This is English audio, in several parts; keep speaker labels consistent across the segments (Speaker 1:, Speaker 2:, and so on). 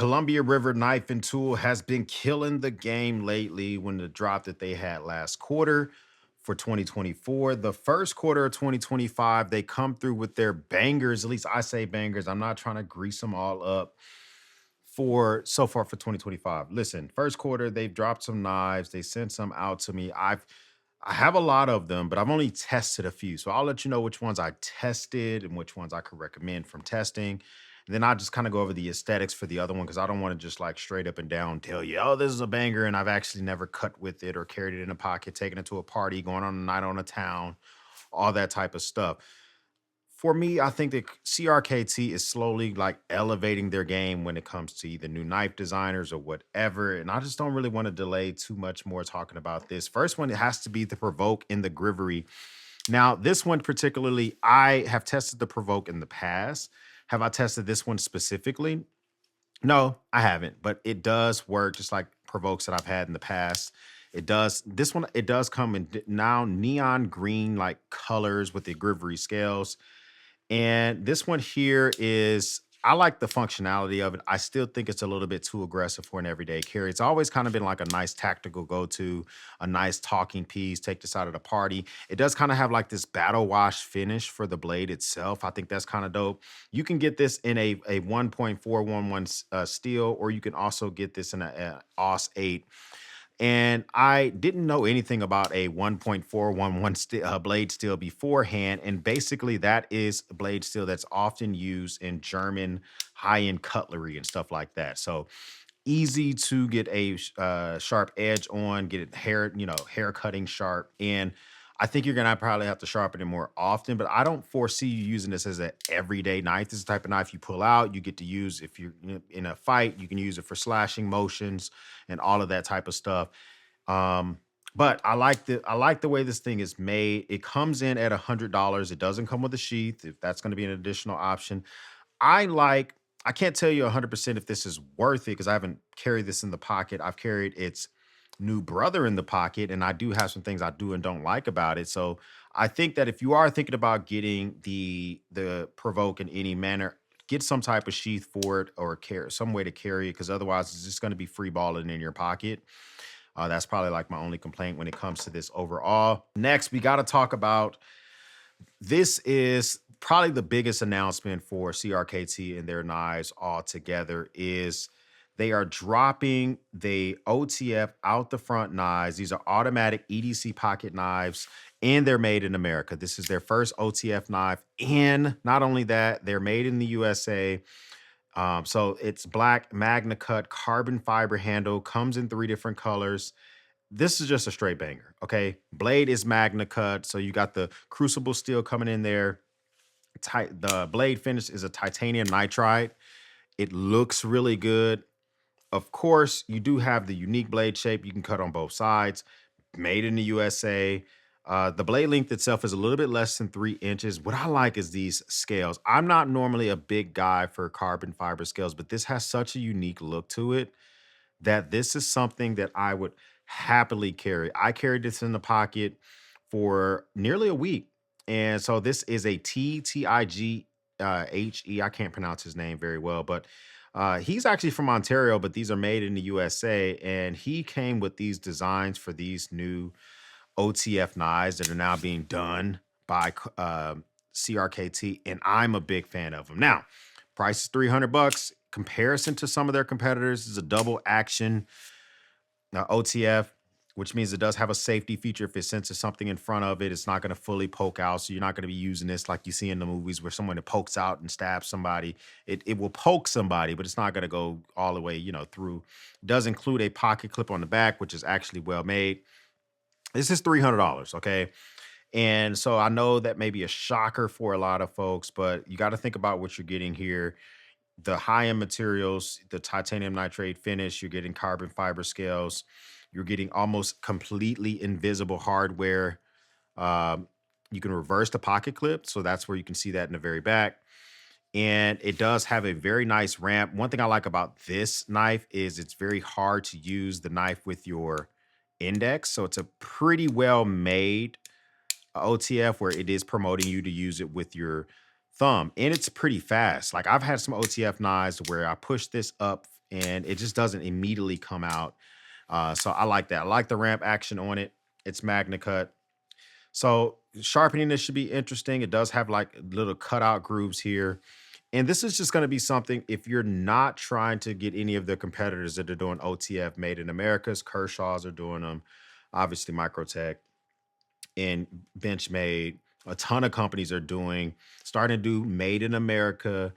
Speaker 1: Columbia River Knife and Tool has been killing the game lately when the drop that they had last quarter for 2024. The first quarter of 2025, they come through with their bangers. At least I say bangers. I'm not trying to grease them all up for so far for 2025. Listen, first quarter, they've dropped some knives. They sent some out to me. I have a lot of them, but I've only tested a few. So I'll let you know which ones I tested and which ones I could recommend from testing. And then I'll just kind of go over the aesthetics for the other one because I don't want to just like straight up and down tell you, oh, this is a banger. And I've actually never cut with it or carried it in a pocket, taken it to a party, going on a night on a town, all that type of stuff. For me, I think that CRKT is slowly like elevating their game when it comes to either new knife designers or whatever. And I just don't really want to delay too much more talking about this. First one, it has to be the Provoke in the Grivery. Now, this one particularly, I have tested the Provoke in the past. Have I tested this one specifically? No, I haven't, but it does work just like Provokes that I've had in the past. It does. This one, it does come in now neon green like colors with the Grivery scales. And this one here is, I like the functionality of it. I still think it's a little bit too aggressive for an everyday carry. It's always kind of been like a nice tactical go-to, a nice talking piece, take this out at a party. It does kind of have like this battle wash finish for the blade itself. I think that's kind of dope. You can get this in a 1.411 steel, or you can also get this in a AUS 8. And I didn't know anything about a 1.411 blade steel beforehand. And basically, that is a blade steel that's often used in German high-end cutlery and stuff like that. So easy to get a sharp edge on, get it hair, hair cutting sharp. And I think you're gonna probably have to sharpen it more often, but I don't foresee you using this as an everyday knife. This is the type of knife you pull out, you get to use if you're in a fight, you can use it for slashing motions and all of that type of stuff. Um, but I like the way this thing is made. It comes in at $100. It doesn't come with a sheath, if that's going to be an additional option. I like, I can't tell you 100% if this is worth it because I haven't carried this in the pocket. I've carried its new brother in the pocket, and I do have some things I do and don't like about it. So I think that if you are thinking about getting the Provoke in any manner, get some type of sheath for it or carry some way to carry it because otherwise it's just going to be free balling in your pocket. That's probably like my only complaint when it comes to this overall. Next, we got to talk about, this is probably the biggest announcement for CRKT and their knives altogether is they are dropping the OTF out the front knives. These are automatic EDC pocket knives, and they're made in America. This is their first OTF knife. And not only that, they're made in the USA. So it's black Magna Cut carbon fiber handle, comes in 3 different colors. This is just a straight banger. Okay. Blade is Magna Cut. So you got the crucible steel coming in there. The blade finish is a titanium nitride. It looks really good. Of course, you do have the unique blade shape. You can cut on both sides. Made in the USA. The blade length itself is a little bit less than 3 inches. What I like is these scales. I'm not normally a big guy for carbon fiber scales, but this has such a unique look to it that this is something that I would happily carry. I carried this in the pocket for nearly a week. And so this is a TTIG HE. I can't pronounce his name very well, but he's actually from Ontario, but these are made in the USA. And he came with these designs for these new OTF knives that are now being done by CRKT, and I'm a big fan of them. Now, price is $300. Comparison to some of their competitors is a double action OTF, which means it does have a safety feature. If it senses something in front of it, it's not going to fully poke out. So you're not going to be using this like you see in the movies where someone that pokes out and stabs somebody. It will poke somebody, but it's not going to go all the way, through. It does include a pocket clip on the back, which is actually well made. This is $300, okay? And so I know that may be a shocker for a lot of folks, but you got to think about what you're getting here. The high-end materials, the titanium nitrate finish, you're getting carbon fiber scales, you're getting almost completely invisible hardware. You can reverse the pocket clip, so that's where you can see that in the very back. And it does have a very nice ramp. One thing I like about this knife is it's very hard to use the knife with your index. So it's a pretty well made OTF where it is promoting you to use it with your thumb, and it's pretty fast. Like I've had some OTF knives where I push this up and it just doesn't immediately come out. So I like that. I like the ramp action on it. It's Magna Cut. So sharpening this should be interesting. It does have like little cutout grooves here. And this is just going to be something if you're not trying to get any of the competitors that are doing OTF made in Americas, Kershaw's are doing them, obviously Microtech and Benchmade. A ton of companies are doing, starting to do made in America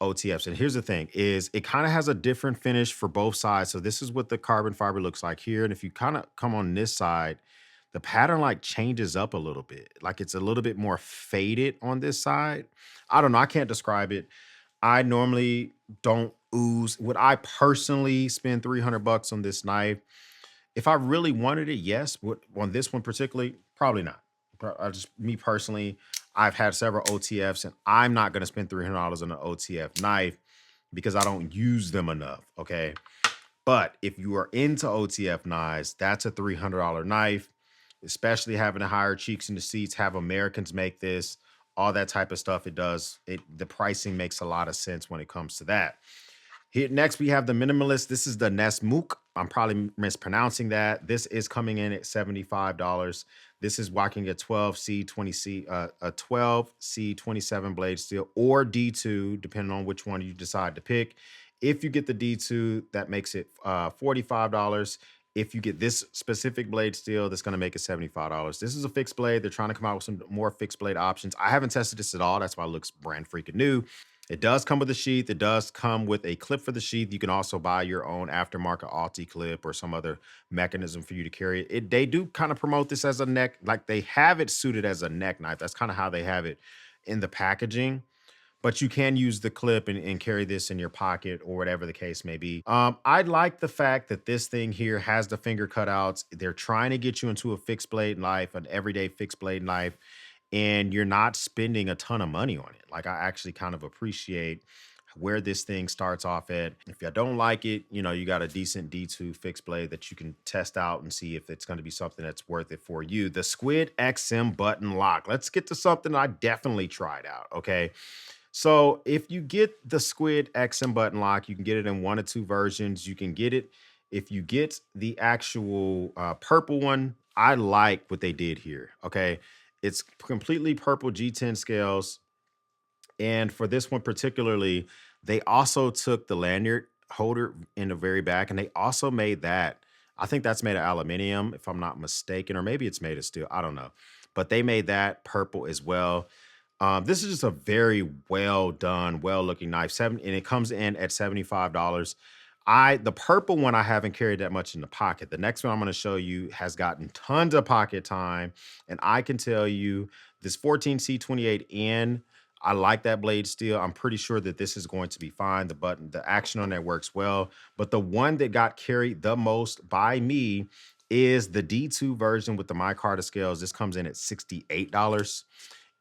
Speaker 1: OTFs. And here's the thing is it kind of has a different finish for both sides. So this is what the carbon fiber looks like here. And if you kind of come on this side, the pattern like changes up a little bit. Like it's a little bit more faded on this side. I don't know. I can't describe it. I normally don't ooze. Would I personally spend 300 bucks on this knife? If I really wanted it, yes. Would on this one particularly, probably not. I just me personally, I've had several OTFs, and I'm not going to spend $300 on an OTF knife because I don't use them enough. Okay, but if you are into OTF knives, that's a $300 knife. Especially having the higher cheeks in the seats, have Americans make this, all that type of stuff. It does it. The pricing makes a lot of sense when it comes to that. Here next, we have the minimalist. This is the NESMO. I'm probably mispronouncing that. This is coming in at $75. This is walking a 12C20C, a 12C27 blade steel or D2, depending on which one you decide to pick. If you get the D2, that makes it $45. If you get this specific blade steel, that's going to make it $75. This is a fixed blade. They're trying to come out with some more fixed blade options. I haven't tested this at all. That's why it looks brand freaking new. It does come with a sheath. It does come with a clip for the sheath. You can also buy your own aftermarket Alti clip or some other mechanism for you to carry it. They do kind of promote this as a neck, like they have it suited as a neck knife. That's kind of how they have it in the packaging. But you can use the clip and carry this in your pocket or whatever the case may be. I like the fact that this thing here has the finger cutouts. They're trying to get you into a fixed blade knife, an everyday fixed blade knife, and you're not spending a ton of money on it. Like I actually kind of appreciate where this thing starts off at. If you don't like it, you know, you got a decent D2 fixed blade that you can test out and see if it's going to be something that's worth it for you. The Squid XM button lock. Let's get to something I definitely tried out, okay? So if you get the Squid XM button lock, you can get it in one or two versions. You can get it if you get the actual purple one. I like what they did here, okay? It's completely purple G10 scales. And for this one particularly, they also took the lanyard holder in the very back and they also made that. I think that's made of aluminum, if I'm not mistaken, or maybe it's made of steel. I don't know. But they made that purple as well. This is just a very well done, well looking knife. And it comes in at $75. The purple one I haven't carried that much in the pocket. The next one I'm going to show you has gotten tons of pocket time, and I can tell you this 14C28N. I like that blade steel. I'm pretty sure that this is going to be fine. The action on that works well. But the one that got carried the most by me is the D2 version with the micarta scales. This comes in at $68.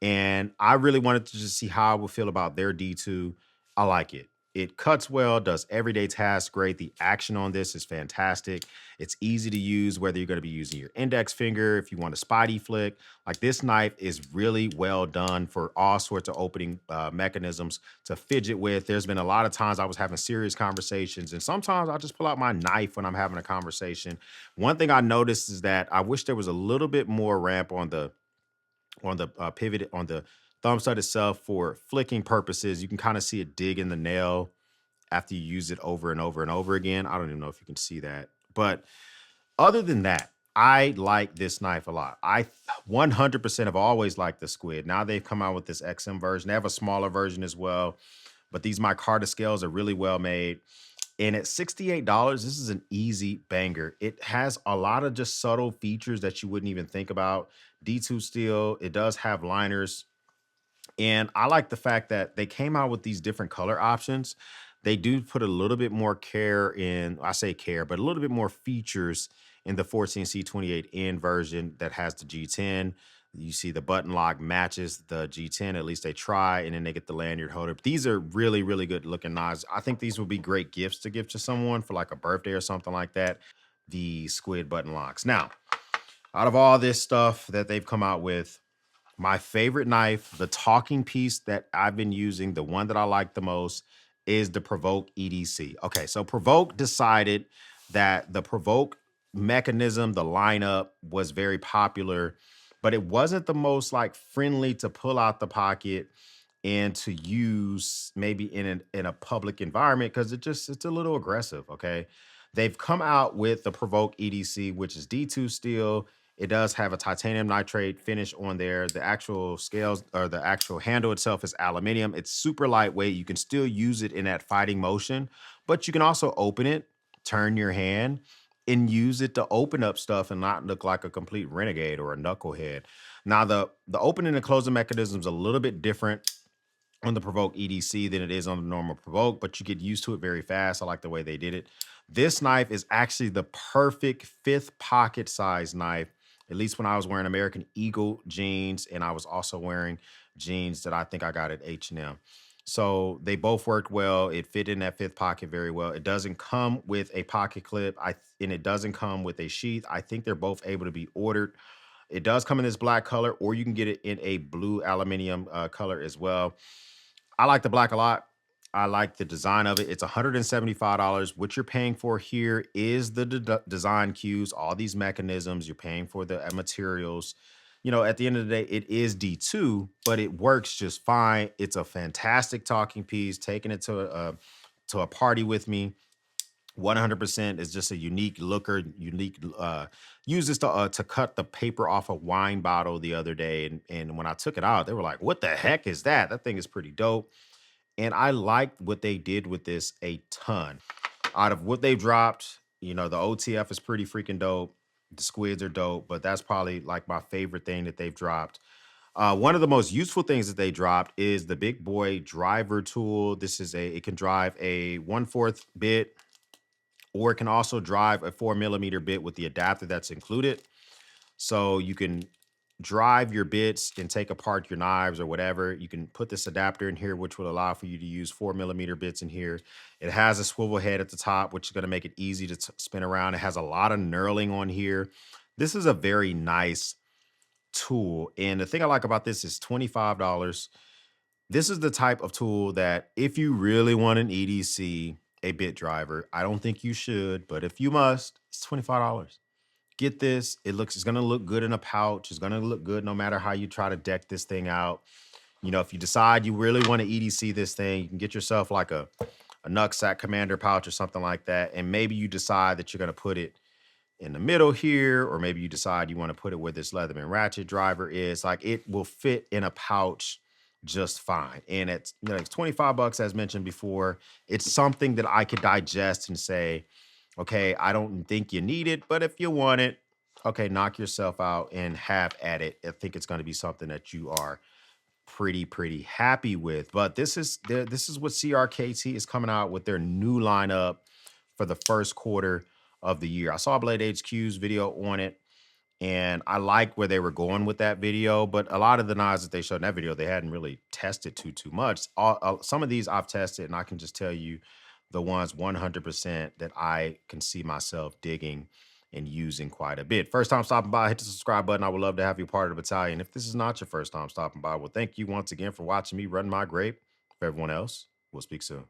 Speaker 1: And I really wanted to just see how I would feel about their D2. I like it. It cuts well, does everyday tasks great. The action on this is fantastic. It's easy to use, whether you're going to be using your index finger, if you want a spotty flick. Like this knife is really well done for all sorts of opening mechanisms to fidget with. There's been a lot of times I was having serious conversations, and sometimes I just pull out my knife when I'm having a conversation. One thing I noticed is that I wish there was a little bit more ramp on the pivot on the thumb stud itself for flicking purposes. You can kind of see it dig in the nail after you use it over and over and over again. I don't even know if you can see that. But other than that, I like this knife a lot. I 100% have always liked the Squid. Now they've come out with this XM version. They have a smaller version as well. But these micarta scales are really well made. And at $68, this is an easy banger. It has a lot of just subtle features that you wouldn't even think about. D2 steel, it does have liners. And I like the fact that they came out with these different color options. They do put a little bit more care in, I say care, but a little bit more features in the 14C28N version that has the G10. You see the button lock matches the G10, at least they try, and then they get the lanyard holder. But these are really, really good looking knives. I think these would be great gifts to give to someone for like a birthday or something like that. The Squid button locks. Now, out of all this stuff that they've come out with, My favorite knife, the talking piece that I've been using, the one that I like the most is the Provoke EDC. Okay, so Provoke decided that the Provoke mechanism, the lineup was very popular, but it wasn't the most like friendly to pull out the pocket and to use maybe in a public environment because it's a little aggressive. Okay. They've come out with the Provoke EDC, which is D2 steel. It does have a titanium nitrate finish on there. The actual scales or the actual handle itself is aluminum. It's super lightweight. You can still use it in that fighting motion, but you can also open it, turn your hand, and use it to open up stuff and not look like a complete renegade or a knucklehead. Now, the opening and closing mechanism is a little bit different on the Provoke EDC than it is on the normal Provoke, but you get used to it very fast. I like the way they did it. This knife is actually the perfect fifth pocket size knife, at least when I was wearing American Eagle jeans and I was also wearing jeans that I think I got at H&M. So they both worked well. It fit in that fifth pocket very well. It doesn't come with a pocket clip, and it doesn't come with a sheath. I think they're both able to be ordered. It does come in this black color, or you can get it in a blue aluminum color as well. I like the black a lot. I like the design of it. It's $175. What you're paying for here is the design cues, all these mechanisms. You're paying for the materials. You know, at the end of the day, it is D2, but it works just fine. It's a fantastic talking piece. Taking it to a party with me, 100% is just a unique looker, unique use this to cut the paper off a wine bottle the other day. And when I took it out, they were like, what the heck is that? That thing is pretty dope. And I liked what they did with this a ton. Out of what they've dropped, you know, the OTF is pretty freaking dope. The squids are dope, but that's probably like my favorite thing that they've dropped. One of the most useful things that they dropped is the Big Boy Driver tool. This is it can drive a 1/4 bit, or it can also drive a 4mm bit with the adapter that's included. So you can drive your bits and take apart your knives or whatever. You can put this adapter in here, which will allow for you to use 4mm bits in here. It has a swivel head at the top, which is going to make it easy to spin around. It has a lot of knurling on here. This is a very nice tool. And the thing I like about this is $25. This is the type of tool that if you really want an EDC, a bit driver, I don't think you should, but if you must, it's $25. Get this. It's gonna look good in a pouch. It's gonna look good no matter how you try to deck this thing out. You know, if you decide you really want to EDC this thing, you can get yourself like a Nucksack Commander pouch or something like that. And maybe you decide that you're gonna put it in the middle here, or maybe you decide you want to put it where this Leatherman ratchet driver is. Like, it will fit in a pouch just fine. And it's, you know, it's 25 bucks, as mentioned before. It's something that I could digest and say, okay, I don't think you need it, but if you want it, okay, knock yourself out and have at it. I think it's going to be something that you are pretty happy with. But this is what CRKT is coming out with their new lineup for the first quarter of the year. I saw Blade HQ's video on it, and I like where they were going with that video, but a lot of the knives that they showed in that video, they hadn't really tested too much. Some of these I've tested, and I can just tell you the ones 100% that I can see myself digging and using quite a bit. First time stopping by, hit the subscribe button. I would love to have you part of the battalion. If this is not your first time stopping by, well, thank you once again for watching me run my grape. For everyone else, we'll speak soon.